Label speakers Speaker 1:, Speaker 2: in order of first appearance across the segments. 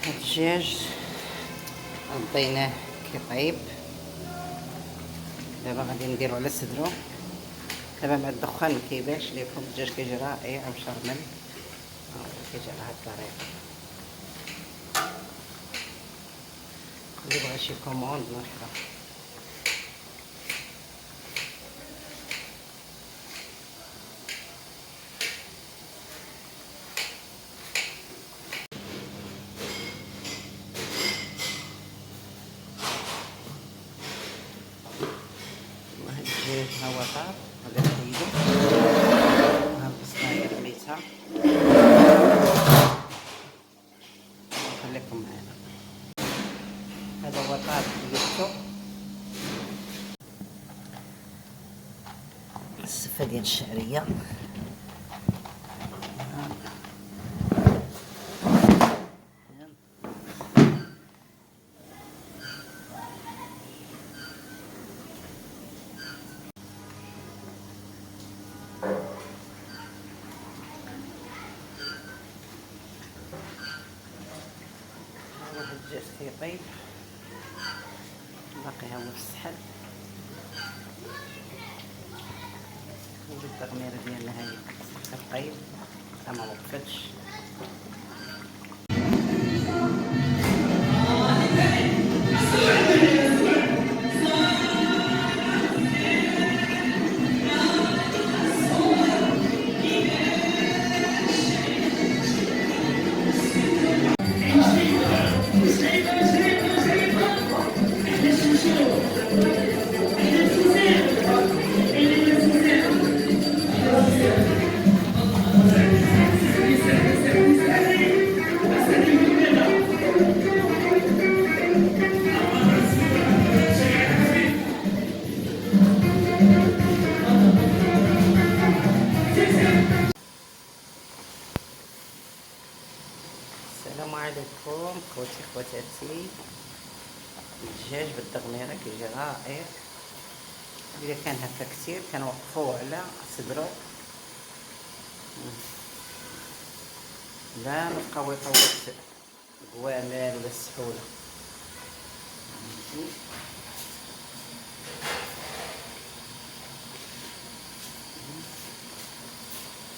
Speaker 1: الدجاج غطيناه كيطيب. دابا غادي نديرو على صدرو. دابا مع الدخان مكيبانش ليكم الدجاج كيجي رائع ومشرمل، كيجي على هاد الطريقه. اللي بغى شي كوموند مرحبا. الدجاج ها هو طاب، غادي نحيدو. ها البصلايه رميتها، خليكم معنا. هذا هو طاب حيدتو. السفه ديال الشعريه، واحد الدجاج كيطيب باقي ها هو في السحل. التغميره ديالنا هاهي كطيب حتى ما وقفتش. السلام عليكم خوتي خواتاتي. الدجاج بالدغميره كيجي رائع. اذا كان هكا كثير كنوقفوه على صدرو، لا نبقاو يطوط القوامل ولا السحوله.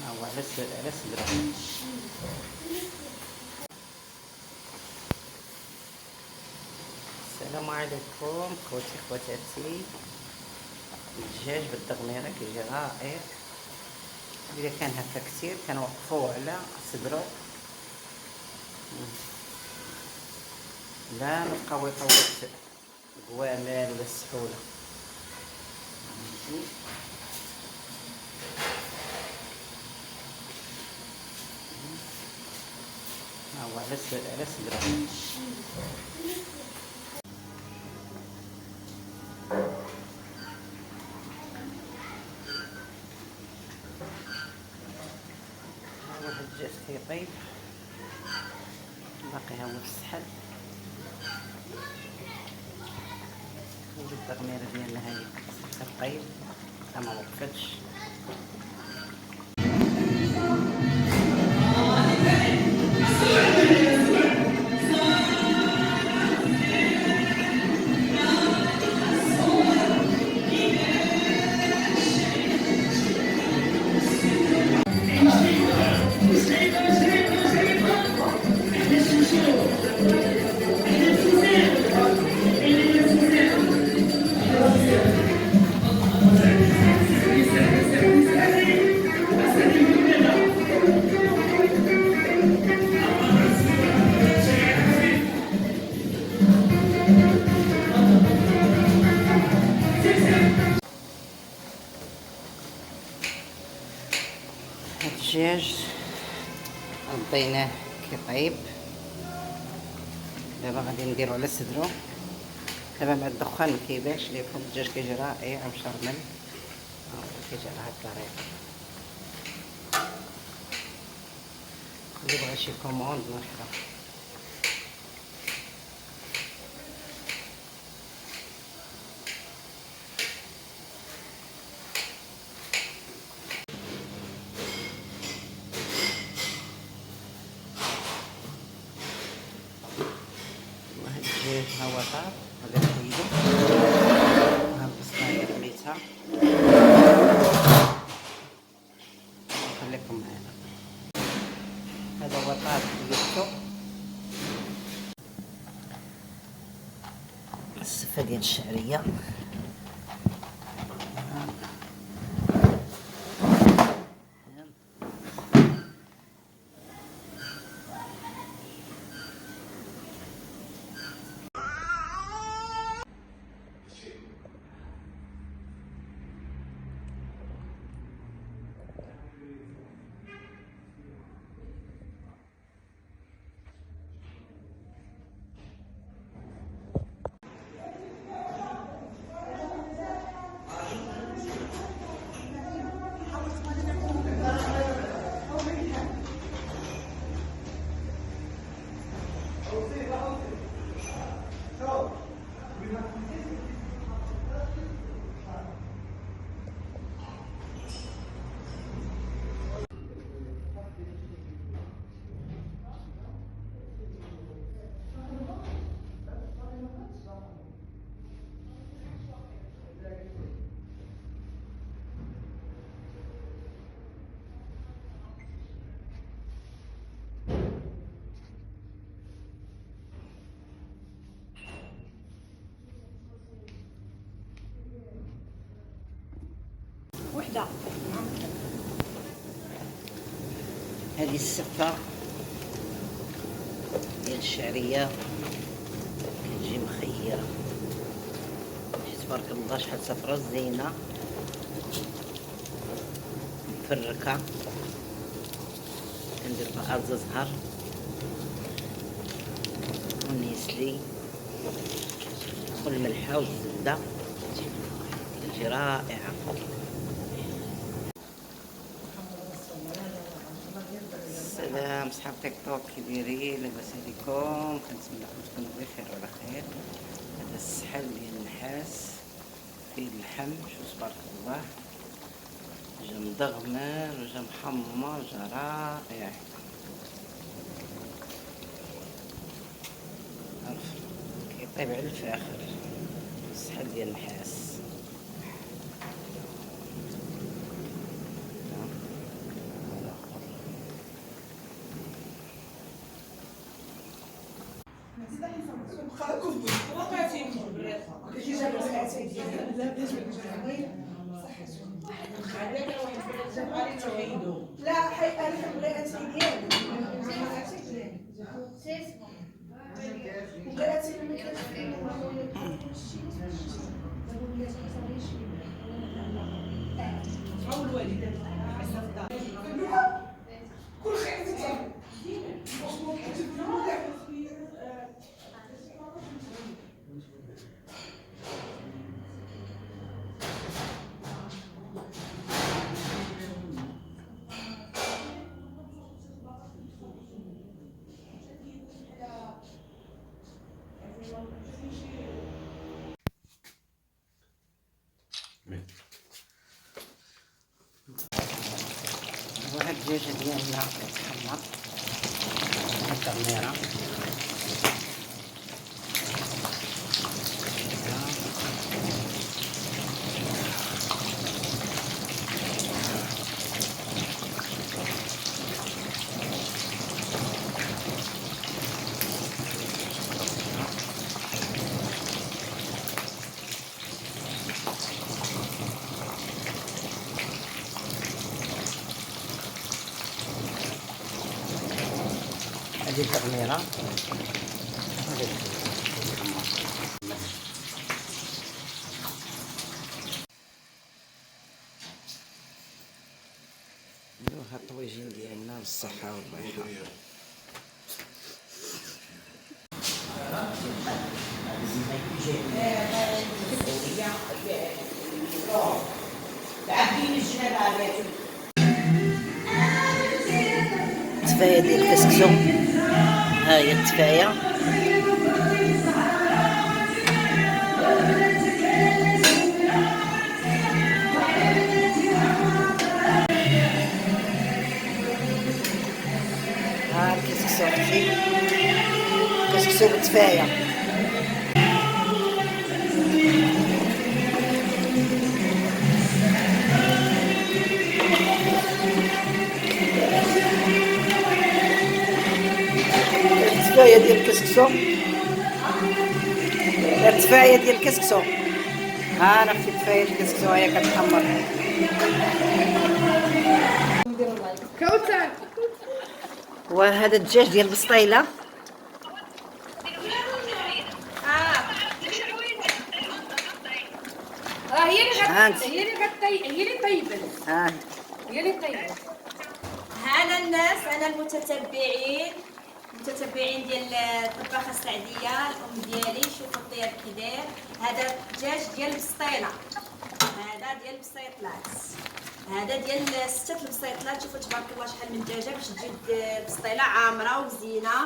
Speaker 1: ها هو على صدرو. السلام عليكم خوتي خواتاتي. الدجاج بالدغميره كيجي رائع. اذا كان هكا كثير كنوقفوه على صدرو، لا نبقاو يطوط القوامل ولا السحوله. ها هو على صدرو. واحد الدجاج كيطيب باقي ها هو في السحل. التغميره ديالنا هاهي كطيب حتى ما وقفتش. الدجاج غطيناه كيطيب. دابا غادي نديرو على صدرو. دابا مع الدخان مكيبانش ليكم الدجاج كيجي رائع ومشرمل، كيجي على هاد الطريقه. اللي بغى شي كوموند مرحبا. ها هو طاب غادي نحيدو. ها البصلاية رميتها، نخليكم معنا. هذا هو طاب حيدتو. السفة ديال الشعرية،
Speaker 2: وحده.
Speaker 1: هذه السفة ديال الشعرية كتجي مخيرة، تبارك الله شحال صفرا زينة مفركة. كندير بها الزهر والنيسلي والملحة والزبدة، كتجي رائعة. السلام صحاب تيك توك، كي دايرين؟ لاباس عليكم؟ كنتمنىكم تكونوا بخير وعلى خير. هذا السحل ديال النحاس فيه اللحم، شوف تبارك الله، جا مدغمر وجا محمر، جا رائع. كيطيب على الفاخر السحل ديال النحاس.
Speaker 2: لا حي انا كنبغي اتاي ديالك بغي اتاي ما كل خير
Speaker 1: وهاد الدجاجة ديالنا كتحمر مع التغميرة. هذه التغميرة ندوها الطويجين ديالنا بالصحة والراحة. التفاية ديال الكسكسو، ها هي التفاية. ها الكسكسو، كسكسو بالتفاية. تفايه ديال الكسكسو، درت تفايه ديال الكسكسو. ها انا اختي تفايه الكسكسو هي كتحمر.
Speaker 2: كوثر.
Speaker 1: وهذا الدجاج ديال البسطيله.
Speaker 2: هي اللي طيبه.
Speaker 1: ها
Speaker 2: هي اللي طيبه.
Speaker 3: هذا الناس، انا المتتبعين ديال الطباخه السعديه الام ديالي. شوفوا الطياب كي داير. هذا الدجاج ديال البسطيله، هذا ديال البسيطلات، هذا ديال 6 البسيطلات. شوفوا تبارك الله شحال من دجاجه باش تجي البسطيله عامره وزينه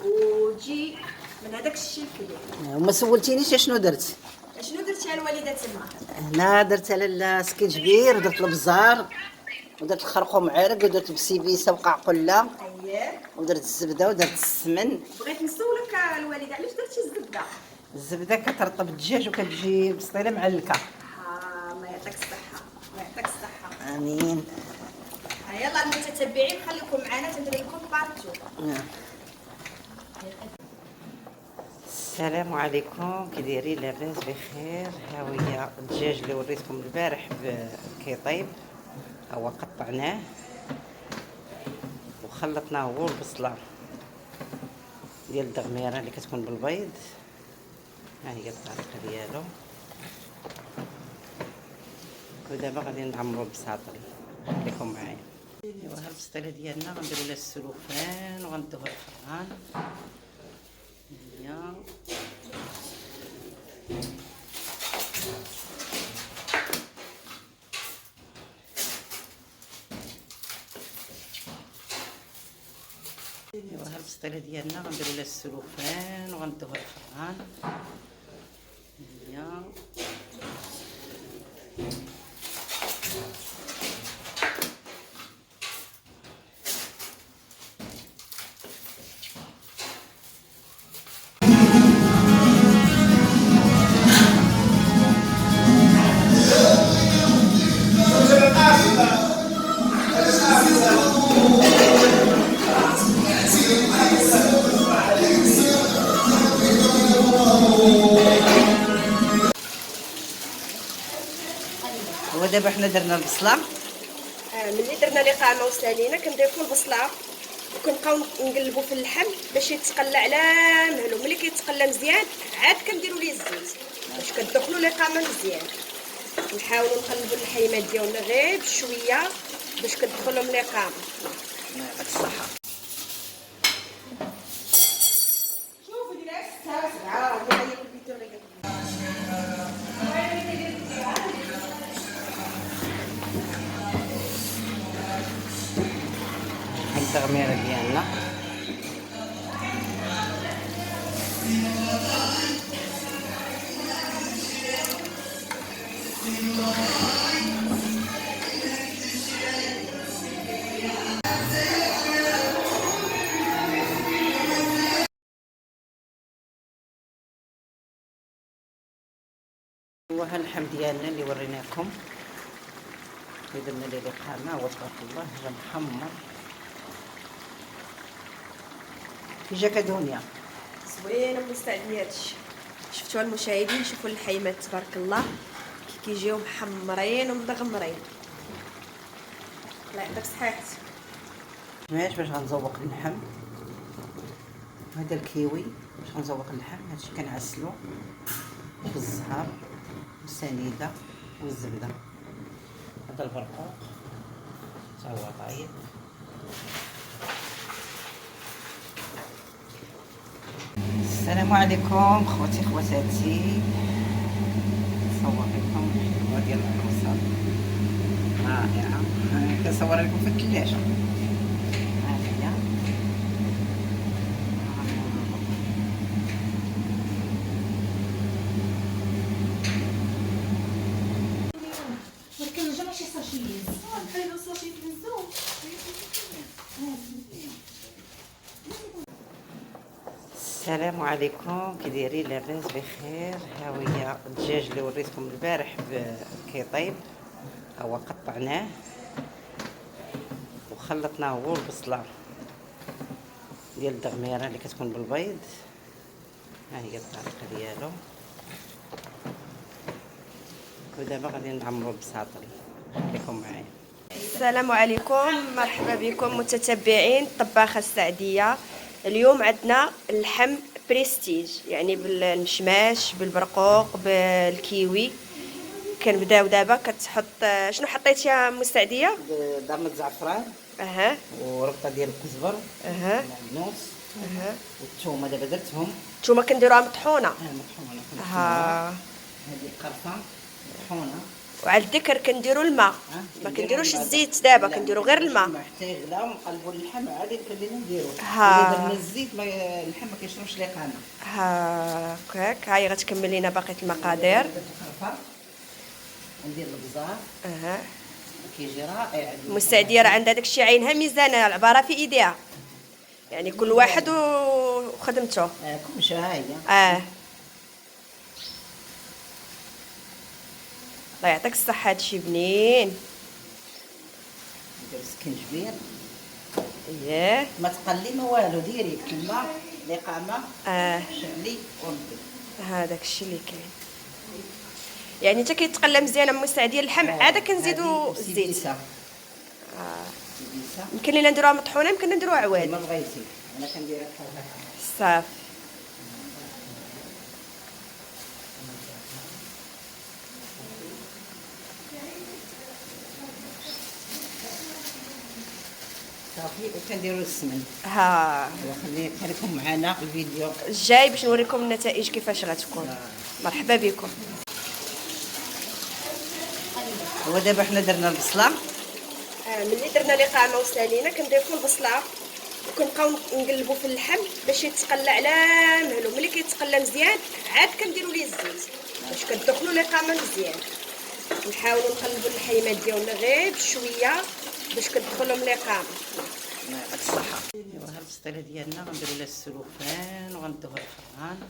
Speaker 3: وتجي من هذاك الشيء الكبير.
Speaker 1: وما سولتينيش شنو درت.
Speaker 3: شنو درتي الوالده تما؟
Speaker 1: هنا درت على السكنجبير ودرت البزار ودرت الخرقوم عرق ودرت البسيبيسه وقع قله
Speaker 3: اييه.
Speaker 1: ودرت الزبده ودرت السمن.
Speaker 3: بغيت نسولك الوالده علاش درتي الزبده؟
Speaker 1: الزبده كترطب الدجاج وكتجي بسطيله معلكه.
Speaker 3: الله يعطيك الصحه، الله يعطيك الصحه.
Speaker 1: امين.
Speaker 3: يلا المتتبعين خليكم معنا تندير لكم بارتو.
Speaker 1: السلام عليكم، كي دايرين؟ لاباس بخير. ها هي الدجاج اللي وريتكم البارح كيطيب، هو قطعناه وخلطناه هو البصله ديال الدغميره اللي كتكون بالبيض. ها هي الطريقه ديالو. ودابا غادي نعمرو البساطل، خليكم معايا. ايوا ها البسطيله ديالنا غنديرو لها السلوفان وغندوها الفران. هي ايوا ها البسطيله ديالنا غنديرو لها السلوفان وغندوها الفران. هي ودابا حنا درنا البصله.
Speaker 3: ملي درنا الاقامه وسالينا كنضيفوا البصله وكنبقاو نقلبوا في اللحم باش يتقلى على مهلو. ملي كيتقلى مزيان عاد كنديروا ليه الزيت باش كتدخلوا الاقامه مزيان. نحاولوا نقلبوا اللحيمات ديالنا غير بشويه باش كتدخلهم الاقامه.
Speaker 1: الله يعطيك الصحه.
Speaker 3: شوفوا ديال الساعه 7 ولا الفيديو
Speaker 1: التغميره ديالنا. وها اللحم ديالنا اللي وريناكم اللي درنا ليه الاقامه، هو تبارك الله جا محمر كي جا كدونيا
Speaker 3: زوين ومستعدين هادشي. شفتوا المشاهدين، شوفوا اللحيمات تبارك الله كي كيجيو محمرين ومدغمرين. الله يعطيك صحيحتي.
Speaker 1: باش غنزوق اللحم. هذا الكيوي باش غنزوق اللحم. هادشي كنعسلو بالزهر والسنيده والزبده. هذا البرقوق حتى هو طايب. السلام عليكم خوتي خواتاتي. نصور لكم الحلوه ديال العروسه رائعه. كنصور لكم في الثلاجه. ها هي
Speaker 2: ولكن رجع ماشي ساشيز. حلو ساشيز بالزوم.
Speaker 1: السلام عليكم، كي دايرين؟ لاباس بخير. ها هي الدجاج اللي وريتكم البارح كيطيب، هو قطعناه وخلطناه هو البصله ديال الدغميره اللي كتكون بالبيض. ها هي الطريقه ديالو. ودابا غادي نعمرو بساطل. خليكم معايا.
Speaker 4: السلام عليكم، مرحبا بكم متتبعين الطباخه السعديه. اليوم عندنا اللحم بريستيج، يعني بالمشماش بالبرقوق بالكيوي. كنبداو دابا. كتحط شنو حطيت يا ام السعديه؟
Speaker 1: ضرمه زعفران وربطه ديال الكزبر والمعدنوس والثومه. دابا درتهم.
Speaker 4: نتوما كنديروها مطحونه.
Speaker 1: مطحونه.
Speaker 4: ها
Speaker 1: هذه القرفه مطحونه.
Speaker 4: وعلى الذكر كنديروا الماء، ما كنديروش الزيت دابا، كنديروا غير الماء
Speaker 1: حتى يغلى ونقلبوا اللحم عادي خلينا نديروه.
Speaker 4: ها.
Speaker 1: اذا درنا الزيت اللحم ما كيشربش لقامه.
Speaker 4: هاكاك. هاي غتكمل لينا باقي المقادير.
Speaker 1: القرفه ندير البزار. كيجي رائع.
Speaker 4: المستعديه راه عندها داكشي عينها ميزانه، العباره في ايديها، يعني كل واحد وخدمته.
Speaker 1: كلشي ها هي.
Speaker 4: الله يعطيك الصحه، هادشي بنين.
Speaker 1: ندير سكنجبير.
Speaker 4: اييه
Speaker 1: ما تقلي ما والو، ديريكت الماء لقامه. شعلي ونضيف.
Speaker 4: هذاك الشيء اللي كاين. يعني حتى كيتقلى مزيان ام السعديه اللحم عاد كنزيدوا الزيت. يمكن لينا نديروها مطحونه، يمكن نديروها عواد.
Speaker 1: ما بغيتي انا كنديرها بحال هكا.
Speaker 4: صافي.
Speaker 1: صافي. وكنديروا السمن. خليكم معنا في الفيديو
Speaker 4: الجاي باش نوريكم النتائج كيفاش غتكون. مرحبا بكم.
Speaker 1: هو دابا حنا درنا البصله.
Speaker 4: ملي درنا لقامه وسالينا كنضيفوا البصله وكنبقاو نقلبوا في اللحم باش يتقلى على مهلو. ملي كيتقلى مزيان عاد كنديروا ليه الزيت باش كتدخلوا لقامه مزيان. نحاولوا نقلبوا اللحيمات ديالنا غير بشويه باش كتدخلهم لقامه.
Speaker 1: يعطيك الصحه. ايوا ها البسطيله ديالنا غنديروا لها السلوفان وغندوها الفران.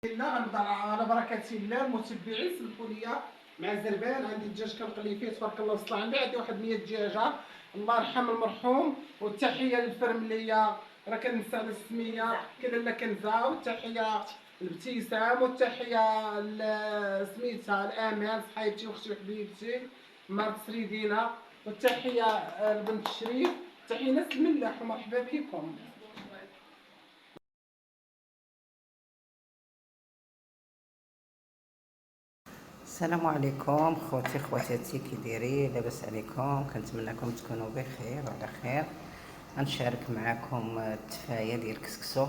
Speaker 1: هي
Speaker 5: غنبدا على بركه الله. المتبعين سلفوا ليا مع الزربان. عندي الدجاج كنقلي فيه تبارك الله وصل عندي. عندي واحد 100 دجاجه. الله يرحم المرحوم. والتحيه للفرمليه، راه كنسى على السميه كاين لا كنزه. والتحيه لابتسام. والتحيه لسميتها الامان صحيبتي واختي وحبيبتي مرت سريدينا. والتحيه لبنت الشريف. تحيه ناس الملاح ومرحبا بكم.
Speaker 1: السلام عليكم خوتي خواتاتي، كي دايرين؟ لاباس عليكم؟ كنتمنىكم تكونوا بخير وعلى خير. غنشارك معكم التفايه ديال الكسكسو،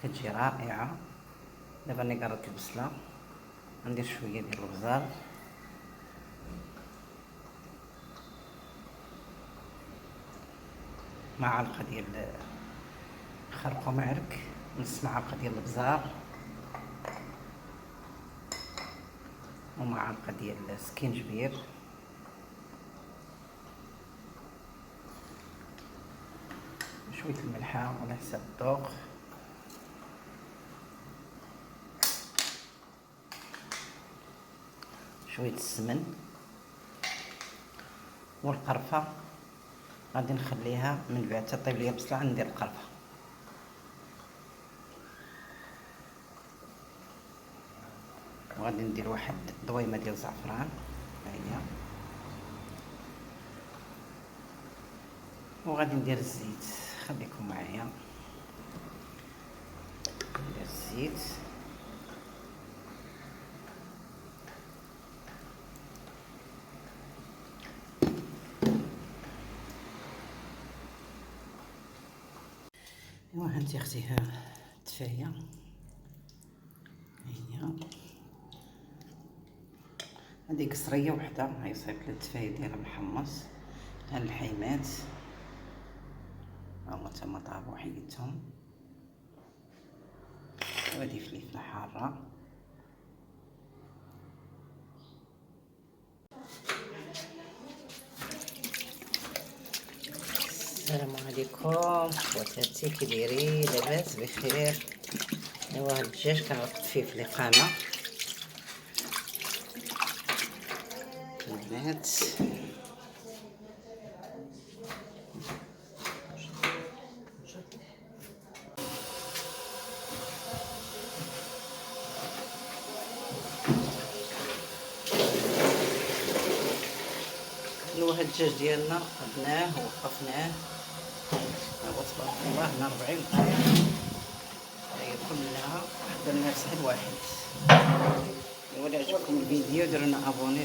Speaker 1: كتجي رائعه. دابا راني قررت البصله، غندير شويه ديال البزار معلقه ديال خرق ومعرك، نص معلقه ديال البزار ومعلقه ديال السكينجبير شويه الملحه على حساب الذوق. شويه السمن والقرفه غادي نخليها من بعد تطيب ليا البصله ندير القرفه. وغادي ندير واحد دويمه ديال الزعفران ها هي. وغادي ندير الزيت. خليكم معايا. ندير الزيت ايوا هانتي اختي. ها التفايه هي هادي قصريه وحده. هاي صايبت التفايه ديالها محمص. ها اللحيمات هما تما طابو حيدتهم. وهادي فلفله حاره. السلام عليكم. عليكم خواتاتي، كي دايرين؟ لاباس بخير؟ ايوا هاد الدجاج كنربط فيه في الإقامة البنات. هاد الدجاج ديالنا خدناه ووقفناه، هو تبارك الله هنا 40 دقيقة هي كلها درنا في صحن واحد. إلا عجبكم الفيديو ديروا لنا ابوني،